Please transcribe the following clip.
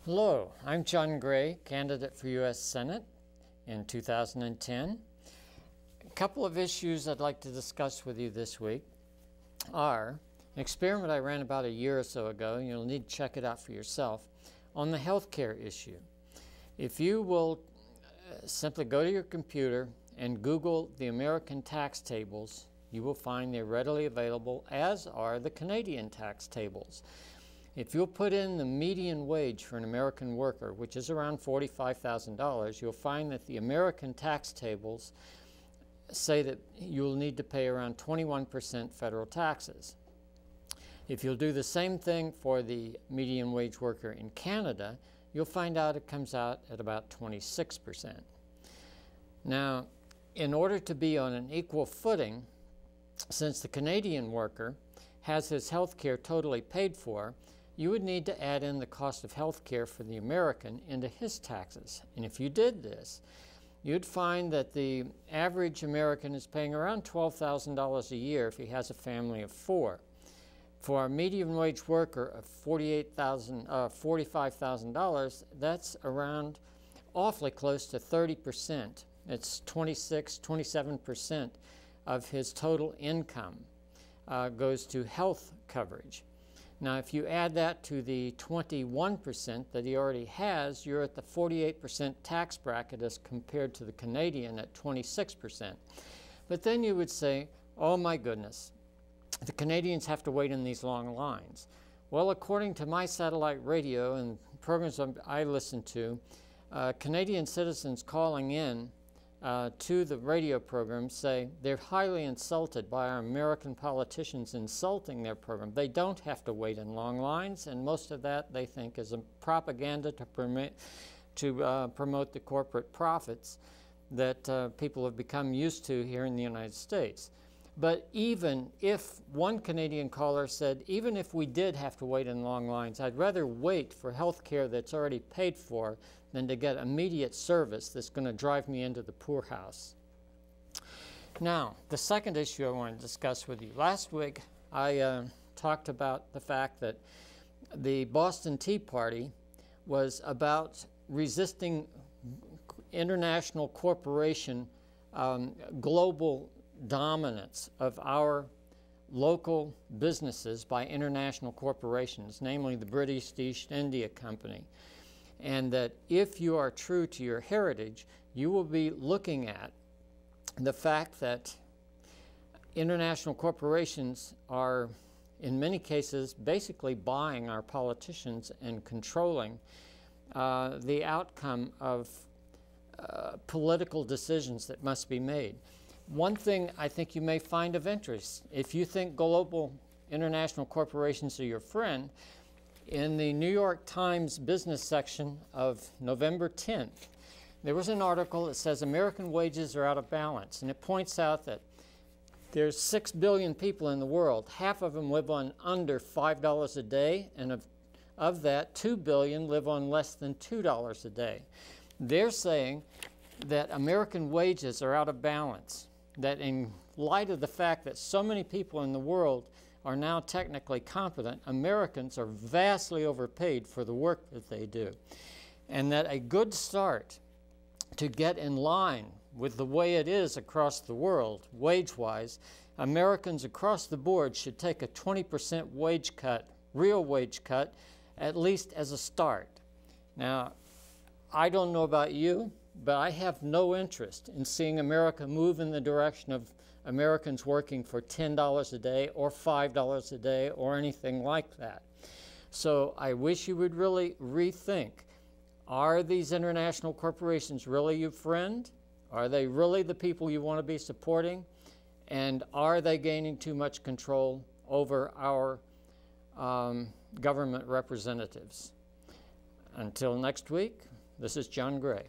Hello, I'm John Gray, candidate for U.S. Senate in 2010. A couple of issues I'd like to discuss with you this week are an experiment I ran about a year or so ago, and you'll need to check it out for yourself, on the healthcare issue. If you will simply go to your computer and Google the American tax tables, you will find they're readily available, as are the Canadian tax tables. If you'll put in the median wage for an American worker, which is around $45,000, you'll find that the American tax tables say that you'll need to pay around 21% federal taxes. If you'll do the same thing for the median wage worker in Canada, you'll find out it comes out at about 26%. Now, in order to be on an equal footing, since the Canadian worker has his health care totally paid for, you would need to add in the cost of health care for the American into his taxes. And if you did this, you'd find that the average American is paying around $12,000 a year if he has a family of four. For a median wage worker of $45,000, that's around awfully close to 30%. It's 27% of his total income goes to health coverage. Now, if you add that to the 21% that he already has, you're at the 48% tax bracket as compared to the Canadian at 26%. But then you would say, oh my goodness, the Canadians have to wait in these long lines. Well, according to my satellite radio and programs I listen to, Canadian citizens calling in to the radio program say they're highly insulted by our American politicians insulting their program. They don't have to wait in long lines, and most of that they think is a propaganda to promote the corporate profits that people have become used to here in the United States. But even if one Canadian caller said, even if we did have to wait in long lines, I'd rather wait for health care that's already paid for than to get immediate service that's going to drive me into the poorhouse. Now, the second issue I want to discuss with you. Last week, I talked about the fact that the Boston Tea Party was about resisting international corporation global dominance of our local businesses by international corporations, namely the British East India Company. And that if you are true to your heritage, you will be looking at the fact that international corporations are, in many cases, basically buying our politicians and controlling the outcome of political decisions that must be made. One thing I think you may find of interest, if you think global international corporations are your friend, in the New York Times business section of November 10th, there was an article that says American wages are out of balance, and it points out that there's 6 billion people in the world. Half of them live on under $5 a day, and of that, 2 billion live on less than $2 a day. They're saying that American wages are out of balance, that in light of the fact that so many people in the world are now technically competent, Americans are vastly overpaid for the work that they do. And that a good start to get in line with the way it is across the world, wage-wise, Americans across the board should take a 20% wage cut, real wage cut, at least as a start. Now, I don't know about you, but I have no interest in seeing America move in the direction of Americans working for $10 a day or $5 a day or anything like that. So I wish you would really rethink, are these international corporations really your friend? Are they really the people you want to be supporting? And are they gaining too much control over our government representatives? Until next week, this is John Gray.